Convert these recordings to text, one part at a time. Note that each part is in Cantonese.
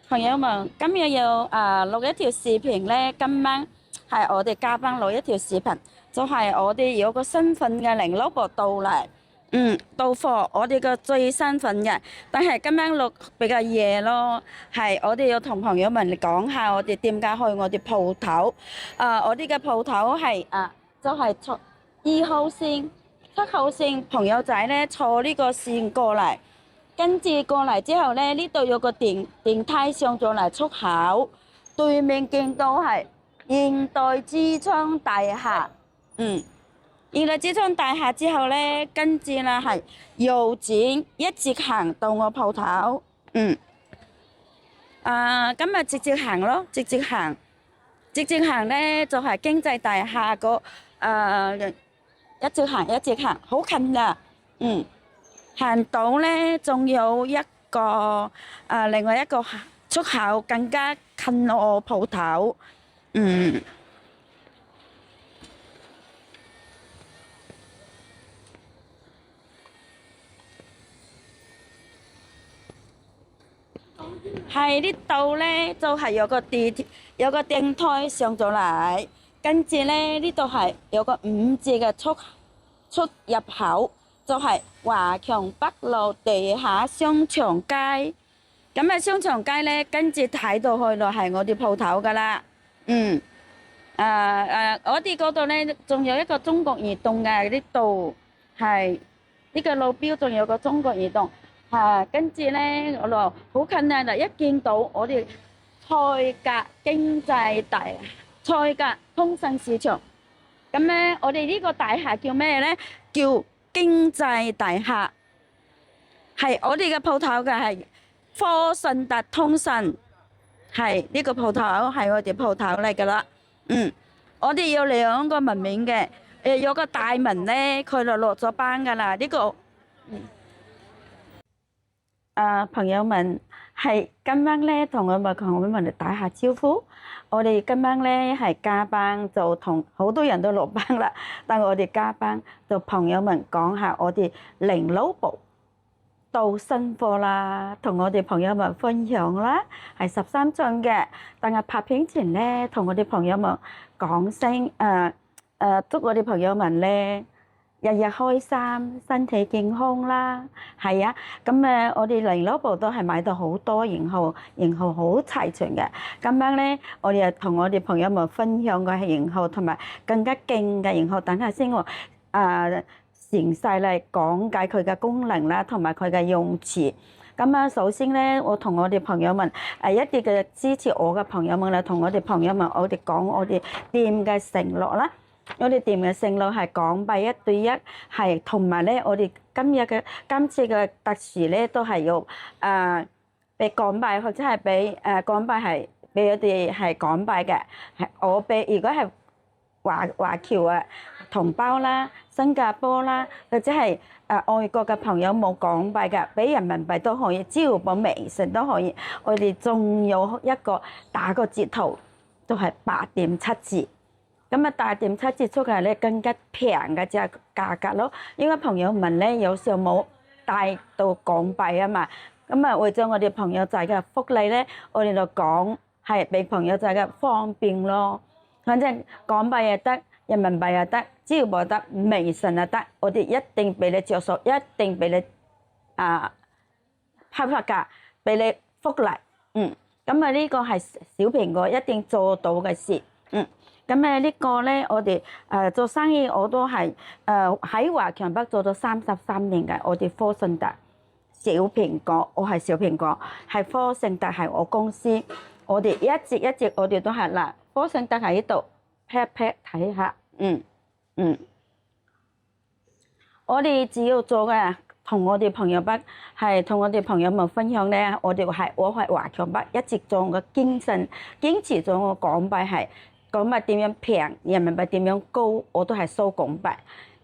朋友們，今日要錄一條視頻咧，今晚係我哋嘉賓錄一條視頻，就係我哋有個身份嘅零勞部到嚟，到貨我哋個最身份嘅，但係今晚錄比較夜咯，係我哋要同朋友們講下我哋點解去我哋鋪頭，我哋嘅鋪頭係就係坐2號線、7號線，朋友仔咧坐呢個線過嚟。跟住過嚟之後咧，呢度有個電梯上咗嚟出口，對面見到係現代之窗大廈，現代之窗大廈之後咧，跟住啦係右轉一直行到我鋪頭，咁直接行咯，直接行咧就係經濟大廈個一直行，好近㗎，行到咧，仲有一個另外一個出口更加近我鋪頭，喺呢度咧就係有個電梯上咗嚟，跟住咧呢度係有個5字嘅出入口。就係華強北路地下商場街，咁商場街咧，跟住睇到去就係我哋鋪頭噶啦，我哋嗰度咧仲有一個中國移動嘅，呢度係呢個路標仲有個中國移動，跟住咧我就好近啊！一見到我哋菜價經濟大菜價通訊市場，咁咧我哋呢個大廈叫咩咧？叫經濟大廈，係我哋嘅鋪頭嘅係科信達通訊，係呢個鋪頭係我哋鋪頭嚟噶啦。我哋有2個門面嘅，有個大門咧，佢就落咗班噶啦。呢個朋友們係今晚咧同我哋嚟打下招呼。我哋今晚咧係加班，就同好多人都落班啦。但我哋加班就朋友們講下我哋零勞部到新貨啦，同我哋朋友們分享啦，係13寸嘅。但係拍片前咧，同我哋朋友們講聲祝我哋朋友們咧日日開心，身體健康啦。係啊，咁我哋零勞部都係買到好多型號好齊全嘅。咁樣咧，我哋同我哋朋友們分享嘅型號同埋更加勁嘅型號。等下先我詳細嚟講解佢嘅功能啦，同埋佢嘅用詞。咁首先咧，我同我哋朋友們一啲嘅支持我嘅朋友們啦，同我哋朋友們我哋講我哋店嘅承諾啦。我哋店嘅承諾係港幣1對1，係同埋咧，我哋今次嘅特殊咧都係要俾港幣或者係俾港幣係俾我哋係港幣嘅，係我俾如果係華僑同胞啦、新加坡啦，或者係外國嘅朋友冇港幣嘅，俾人民幣都可以，支付寶、微信都可以。我哋仲有一個打個折頭，都係8.7折。咁8.7折出嚟咧更加平嘅價格咯，因為朋友們咧有時候冇帶到港幣啊嘛，咁為咗我哋朋友仔嘅福利咧，我哋就講係俾朋友仔嘅方便咯。反正港幣又得，人民幣又得，支付寶又得，微信又得，我哋一定俾你着數，一定俾你批發價，俾你福利。咁呢個係小蘋果一定做到嘅事。咁呢個咧，我哋做生意我都係喺華強北做咗33年嘅。我哋科信達小蘋果，我係小蘋果，係科信達係我公司。我哋一直我哋都係嗱，科信達喺呢度 pat 睇下，我哋只要做嘅同我哋朋友北係同我哋朋友們分享咧，我係華強北一直做嘅堅持做我港幣係。港幣點樣平，人民幣點樣高，我都係收港幣。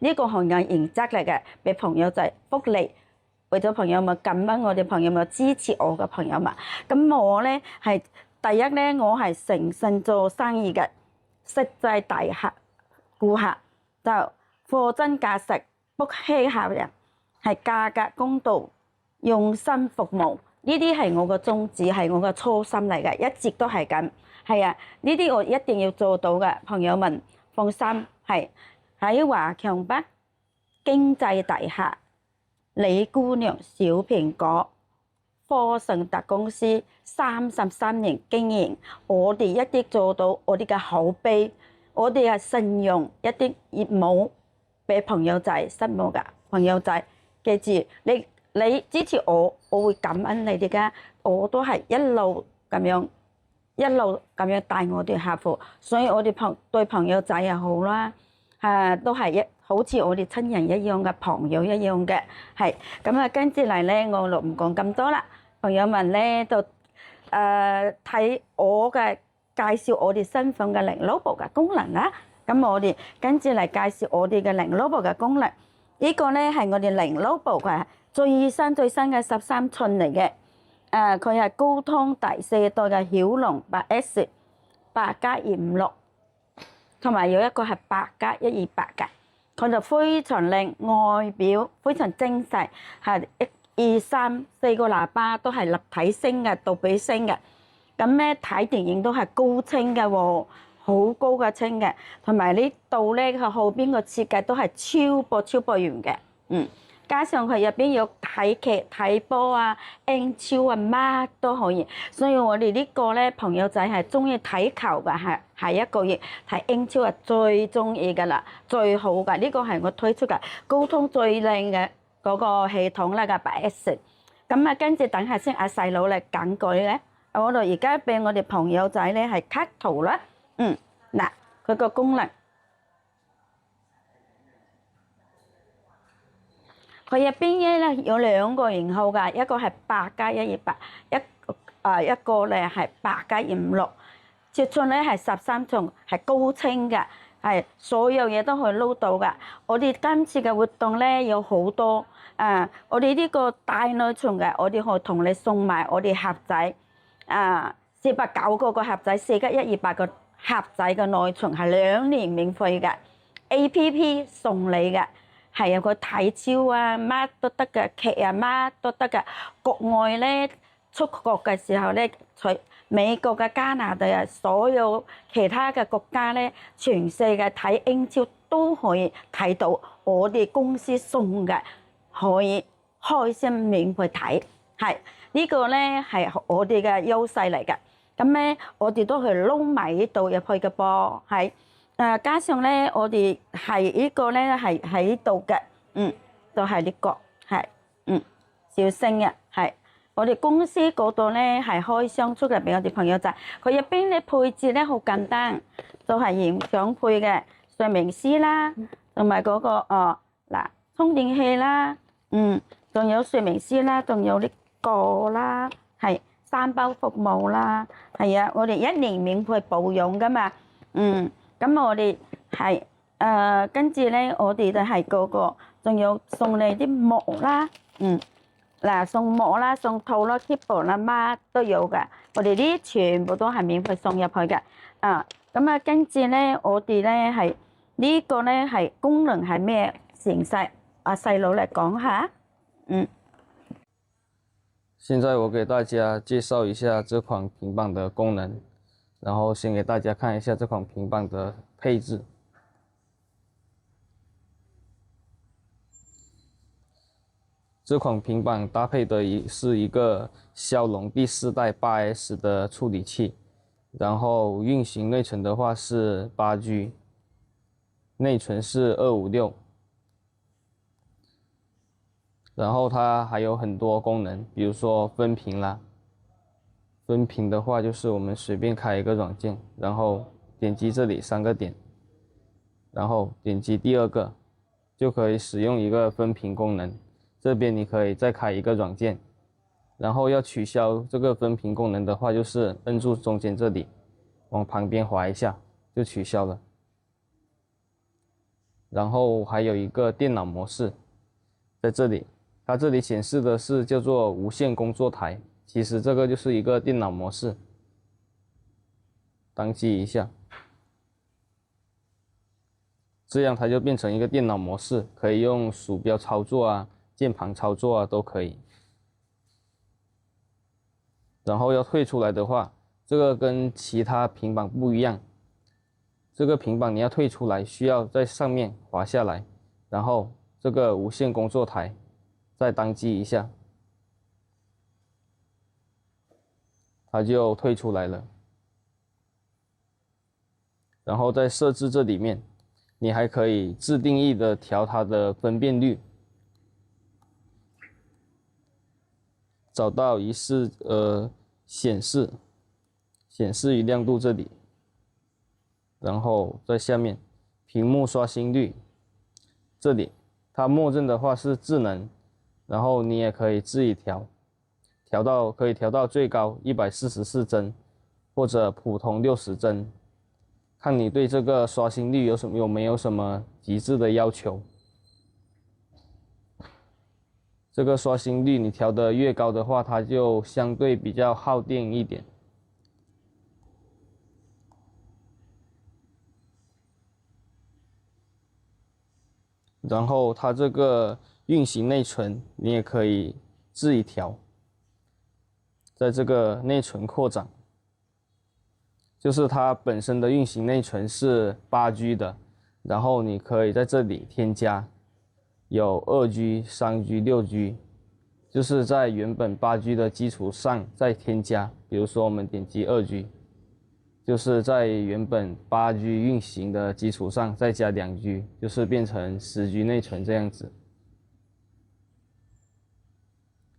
呢個係我原則嚟嘅，俾朋友仔福利，為咗朋友們感恩我哋朋友們支持我嘅朋友們。咁我咧係第一咧，我係誠信做生意嘅，實際大顧客就貨真價實，不欺客人，係價格公道，用心服務，呢啲係我個宗旨，係我個初心嚟嘅，一直都係咁。係啊，呢啲我一定要做到嘅，朋友們放心。係喺華強北經濟大廈，李姑娘小蘋果科盛特公司33年經營，我哋一啲做到我哋嘅口碑，我哋係信用一啲業務俾朋友仔失望㗎。朋友仔記住，你支持我，我會感恩你哋㗎。我都係一路咁樣帶我哋客戶，所以我哋對朋友仔又好啦，都係好似我哋親人一樣嘅朋友一樣嘅。係咁啊，跟住嚟咧，我就唔講咁多啦。朋友們咧就睇我嘅介紹我哋身份嘅零 logo 嘅功能啦。咁我哋跟住嚟介紹我哋嘅零 logo 嘅功能。呢個咧係我哋零 logo 嘅最新嘅13寸嚟嘅。佢係高通第4代嘅驍龍 8S 8+256，同埋有一個係8+128嘅。佢就非常靚，外表非常精細，係1、2、3、4個喇叭都係立體聲嘅、杜比聲嘅。咁咧睇電影都係高清嘅喎，好高嘅清嘅。同埋呢度咧，佢後邊個設計都係超薄圓嘅。加上佢入邊有睇劇睇波啊、英超啊，乜都可以。所以我哋呢個咧朋友仔係中意睇球嘅，係一個月睇英超係最中意㗎啦，最好㗎。呢個係我推出嘅高通最靚嘅嗰個系統啦嘅8S。咁啊，跟住等下先，阿細佬嚟揀佢咧。我哋而家俾我哋朋友仔咧係 cut 圖啦。嗱，佢個功能。佢入邊咧有2個型號㗎，一個係8+128，一個咧係8+256，尺寸咧係13寸，係高清嘅，係所有嘢都可以撈到㗎。我哋今次嘅活動咧有好多，我哋呢個大內存嘅，我哋可以同你送埋我哋盒仔，489個盒仔，4+128個盒仔嘅內存係2年免費嘅 ，APP 送你嘅。係啊，佢睇超啊，乜都得嘅，劇啊乜都得嘅。國外咧出國嘅時候咧，除美國嘅加拿大啊，所有其他嘅國家咧，全世界睇英超都可以睇到我哋公司送嘅，可以開心免費睇。係呢個咧係我哋嘅優勢嚟嘅。咁咧我哋都係撈埋呢度入去嘅噃，係。加上咧，我哋係呢個咧係喺度嘅，就係呢個係，小星嘅係。我哋公司嗰度咧係開箱出嚟俾我哋朋友仔，佢入邊咧配置咧好簡單，就係現場配嘅睡眠師啦，同埋嗰個充電器啦，仲有睡眠師啦，仲有呢個啦，係3包服務啦，係啊，我哋1年免費保養噶嘛，咁我哋係跟住咧，我哋就係嗰個，仲有送你啲膜啦，送膜啦，送套啦 keyboard 啦，乜都有嘅。我哋呢啲全部都係免費送入去嘅。咁啊，跟住咧，我哋咧係呢個咧係功能係咩？成細阿細佬嚟講下。現在我給大家介紹一下這款平板的功能。然後先給大家看一下這款平板的配置。這款平板搭配的是一個驍龍第4代8S 的處理器，然後運行內存的話是8G，內存是256。然後它還有很多功能，比如說分屏啦。分屏的話，就是我們隨便開一個軟件，然後點擊這裡3個點，然後點擊第2個，就可以使用一個分屏功能。這邊你可以再開一個軟件，然後要取消這個分屏功能的話，就是摁住中間這裡，往旁邊滑一下就取消了。然後還有一個電腦模式，在這裡，它這裡顯示的是叫做無線工作台。其實這個就是一個電腦模式，當機一下，這樣它就變成一個電腦模式，可以用鼠標操作啊、鍵盤操作啊都可以。然後要退出來的話，這個跟其他平板不一樣。這個平板你要退出來，需要在上面滑下來，然後這個無線工作台再當機一下，它就退出來了。然後在設置這裡面，你還可以自定義的調它的分辨率，找到顯示與亮度這裡，然後在下面屏幕刷新率這裡，它默認的話是智能，然後你也可以自己可以調到最高144幀或者普通60幀，看你對這個刷新率有沒有什麼極致的要求。這個刷新率你調得越高的話，它就相對比較耗電一點。然後它這個運行內存你也可以自己調，在這個內存擴展，就是它本身的運行內存是8G 的，然後你可以在這裡添加有2G、3G、6G， 就是在原本8G 的基礎上再添加，比如說我們點擊2G， 就是在原本8G 運行的基礎上再加2G， 就是變成10G 內存這樣子。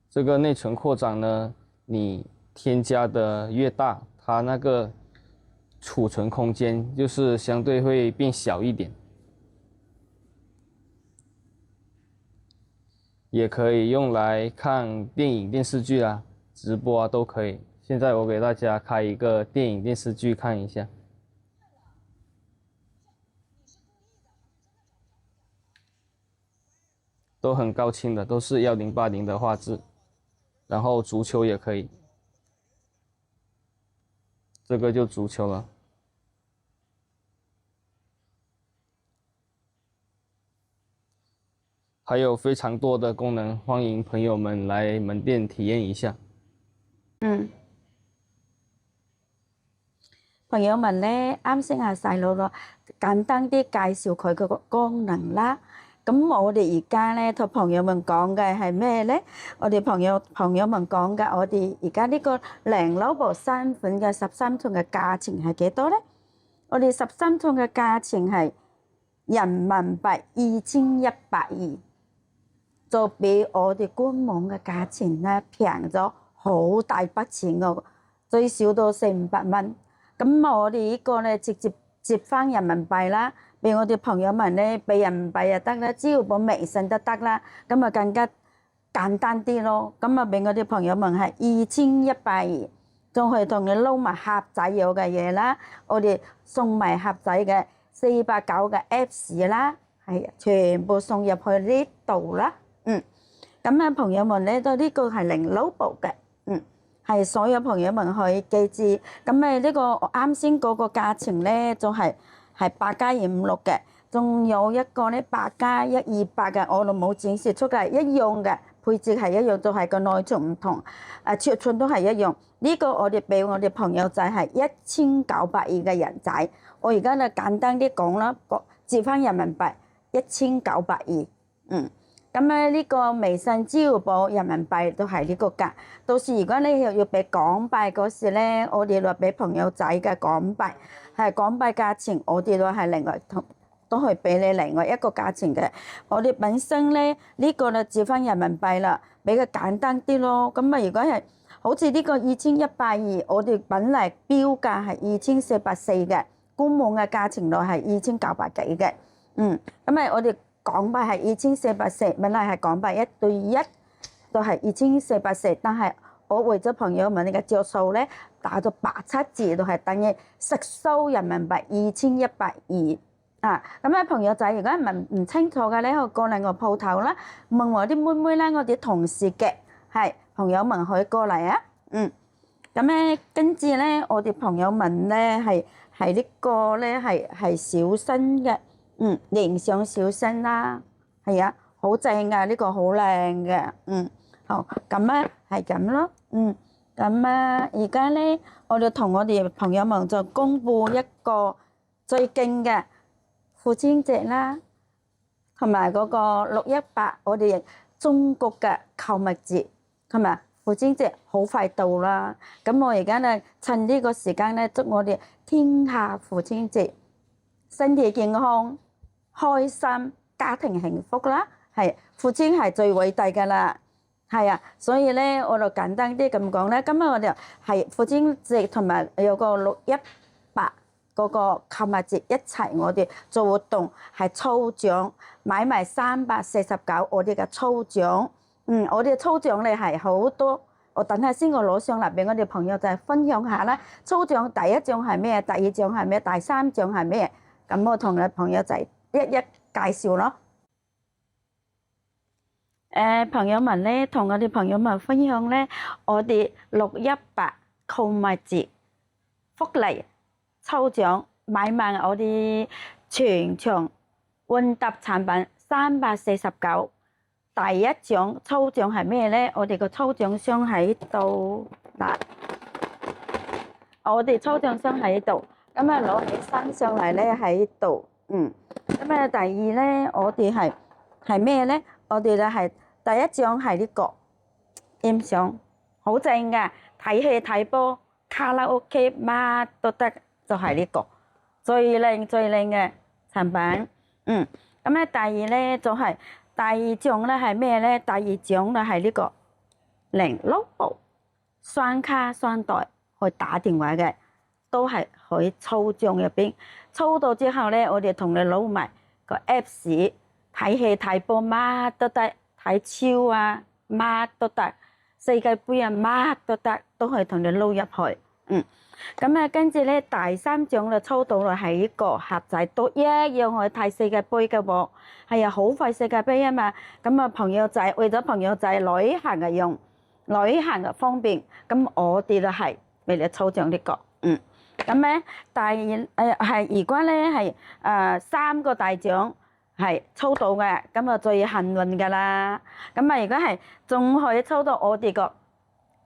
這個內存擴展呢，你添加的越大，它那個儲存空間就是相對會變小一點。也可以用來看電影、電視劇啊、直播啊都可以。現在我給大家開一個電影、電視劇看一下，都很高清的，都是1080的畫質。然後足球也可以，這個就足球了。還有非常多的功能，歡迎朋友們來門店體驗一下。朋友們咧，啱先阿細佬咯，簡單啲介紹佢個功能啦。咁我哋而家咧同朋友們講嘅係咩咧？我哋朋友們講嘅，我哋而家呢個Lenovo 新款嘅13寸嘅價錢係幾多咧？我哋13寸嘅價錢係人民幣2120，就比我哋官網嘅價錢咧平咗好大筆錢㗎，最少都400-500蚊。咁我哋呢個咧直接折翻人民幣啦，俾我哋朋友們咧俾人民幣又得啦，支付寶、微信都得啦，咁啊更加簡單啲咯。咁啊俾我哋朋友們係2120，仲可以同你撈埋盒仔有嘅嘢啦，我哋送埋盒仔嘅489嘅 Apps 啦，係全部送入去呢度啦。咁啊朋友們咧都呢個係Lenovo嘅，係所有朋友們可以記住。咁呢個啱先嗰個價錢咧就係8+256嘅，仲有一個咧8+128嘅，我哋冇展示出嚟，一樣嘅配置係一樣，就係個內存唔同，尺寸都係一樣。呢個我哋俾我哋朋友仔係1920嘅人仔，我而家就簡單啲講啦，折翻人民幣1920。咁咧呢個微信、支付寶、人民幣都係呢個價。到時如果你又要俾港幣嗰時咧，我哋話俾朋友仔嘅港幣係港幣價錢，我哋都係另外都係俾你另外一個價錢嘅。我哋本身咧呢個就折翻人民幣啦，比較簡單啲咯。咁啊，如果係好似呢個2120，我哋本嚟標價係2440嘅，官網嘅價錢就係2900幾嘅。咁啊，我哋港幣係2440，本來係港幣1對1，都係2440，但係我為咗朋友們嘅着數咧，打咗87折，都係等於實收人民幣2120。咁啊，朋友仔，如果問唔清楚嘅咧，可以過嚟我鋪頭啦，問我啲妹妹啦，我啲同事嘅，係朋友們可以過嚟啊。咁咧，跟住咧，我哋朋友們咧係呢個咧係小新嘅。聯想小新啦，係啊，好正噶，呢個好靚嘅。好，咁咧係咁咯。咁啊，而家咧，我哋同我哋朋友們就公布一個最勁嘅父親節啦，同埋嗰個618我哋中國嘅購物節，同埋父親節好快到啦。咁我而家咧趁呢個時間咧，祝我哋天下父親節身體健康、開心、家庭幸福啦。係父親係最偉大㗎啦。係啊，所以咧我就簡單啲咁講咧。今日我哋係父親節同埋有個618嗰個購物節一齊，我哋做活動係抽獎，買埋349我哋嘅抽獎。我哋抽獎咧係好多，我等下先我攞上嚟俾我哋朋友就係分享下啦。抽獎第一獎係咩？第二獎係咩？第三獎係咩？咁我同你朋友就一一介紹咯。朋友們咧，同我哋朋友們分享咧，我哋618購物節福利抽獎買埋我哋全場混搭產品349。第一獎抽獎係咩咧？我哋個抽獎箱喺度嗱，我哋抽獎箱喺度，咁啊攞起身上嚟咧喺度，咁啊第二咧，我哋係咩咧？我哋咧係第一獎係呢個音響，好正㗎，睇戲睇波、卡拉 OK 乜都得，就係呢個最靚嘅產品。咁咧第二咧就係第二獎咧係咩咧？第二獎咧係呢個065雙卡雙待去打電話嘅，都係喺抽獎入邊。抽到之後咧，我哋同你攞埋個 Apps 睇戲睇波乜都得。睇超啊，乜都得，世界盃啊，乜都得，都可以同你撈入去。咁啊，跟住咧第三獎就抽到啦，係呢個盒仔都一樣可以睇世界盃嘅喎。係啊，好快世界盃啊嘛。咁啊，朋友仔為咗朋友仔旅行嘅用，旅行嘅方便，咁我哋就係為你抽獎呢個。咁咧第二係如果咧係3個大獎。係抽到嘅，咁啊最幸運㗎啦。咁啊，如果係仲可以抽到我哋個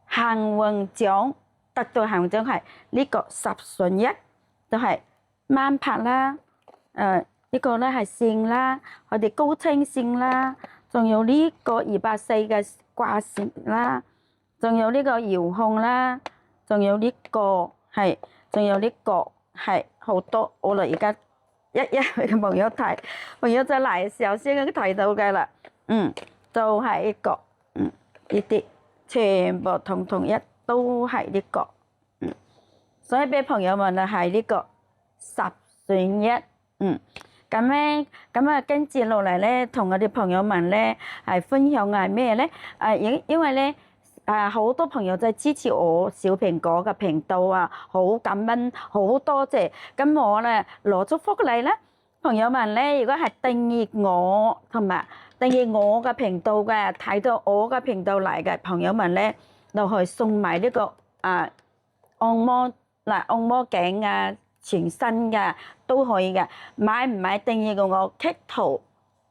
幸運獎，得到幸運獎係呢個10選1，就係慢拍啦。呢個咧係線啦，我哋高清線啦，仲有呢個240嘅掛線啦，仲有呢個遙控啦，仲有呢個係，仲有呢個係好多。我哋而家一嘅朋友睇，朋友仔嚟嘅時候先睇到嘅啦。就係呢個，呢啲全部統一都係呢個。所以俾朋友們啊係呢個10選1。咁咧，咁啊跟住落嚟咧，同我哋朋友們咧係分享係咩咧？因為咧。好多朋友就支持我小蘋果嘅頻道啊，好感恩，好多謝。咁我咧攞咗福利咧，朋友們咧，如果係訂閱我同埋訂閱我嘅頻道嘅，睇到我嘅頻道嚟嘅朋友們咧，就去送埋呢個按摩頸啊，全身嘅都可以嘅。買唔買訂閱嘅我截圖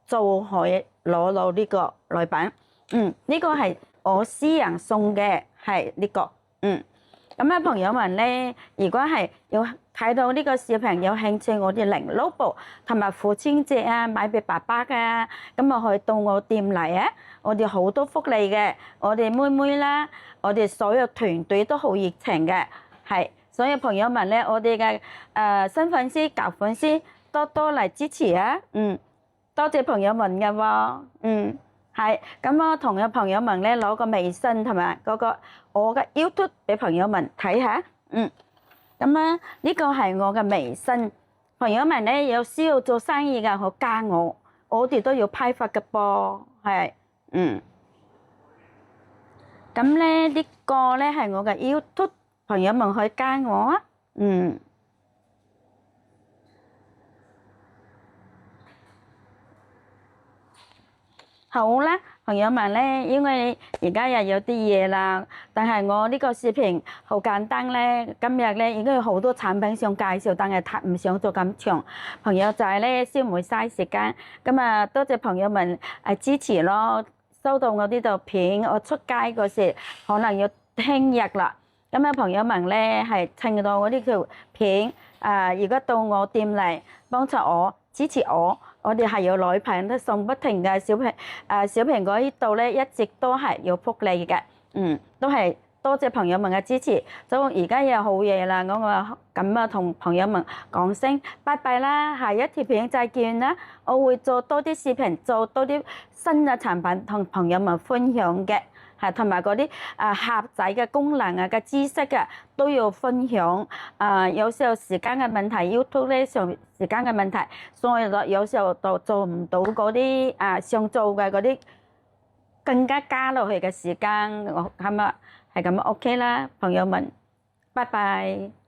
就可以攞到呢個禮品。呢個係我私人送嘅，係呢個。咁啊，朋友們咧，如果係有睇到呢個視頻有興趣，我哋065同埋父親節啊，買俾爸爸嘅，咁啊可以到我店嚟啊，我哋好多福利嘅，我哋妹妹啦，我哋所有團隊都好熱情嘅，係，所以朋友們咧，我哋嘅新粉絲舊粉絲多多嚟支持啊。多謝朋友們嘅喎。係，咁我同嘅朋友們咧攞個微信同埋嗰個我嘅 YouTube 俾朋友們睇下。咁啊呢個係我嘅微信，朋友們咧有需要做生意嘅可加我，我哋都要批發嘅噃，係。咁咧呢個咧係我嘅 YouTube，朋友們可以加我啊。好啦，朋友們咧，因為而家又有啲嘢啦，但係我呢個視頻好簡單咧，今日咧已經有好多產品想介紹，但係唔想做咁長，朋友仔咧先唔會嘥時間。咁啊，多謝朋友們支持咯，收到我呢度片，我出街嗰時可能要聽日啦。咁啊，朋友們咧係聽到我呢條片如果到我店嚟幫助我支持我哋係有禮品都送不停嘅小蘋果呢度咧一直都係有福利嘅，都係多謝朋友們嘅支持。所以而家又好夜啦，我話咁啊同朋友們講聲拜拜啦，下一條片再見啦。我會做多啲視頻，做多啲新嘅產品同朋友們分享嘅。係同埋嗰啲盒仔嘅功能嘅知識都要分享。有時候時間嘅問題 ，YouTube 咧上時間嘅問題，所以有時候就做唔到嗰啲想做嘅嗰啲更加加落去嘅時間。我係咁 OK 啦，朋友們，拜拜。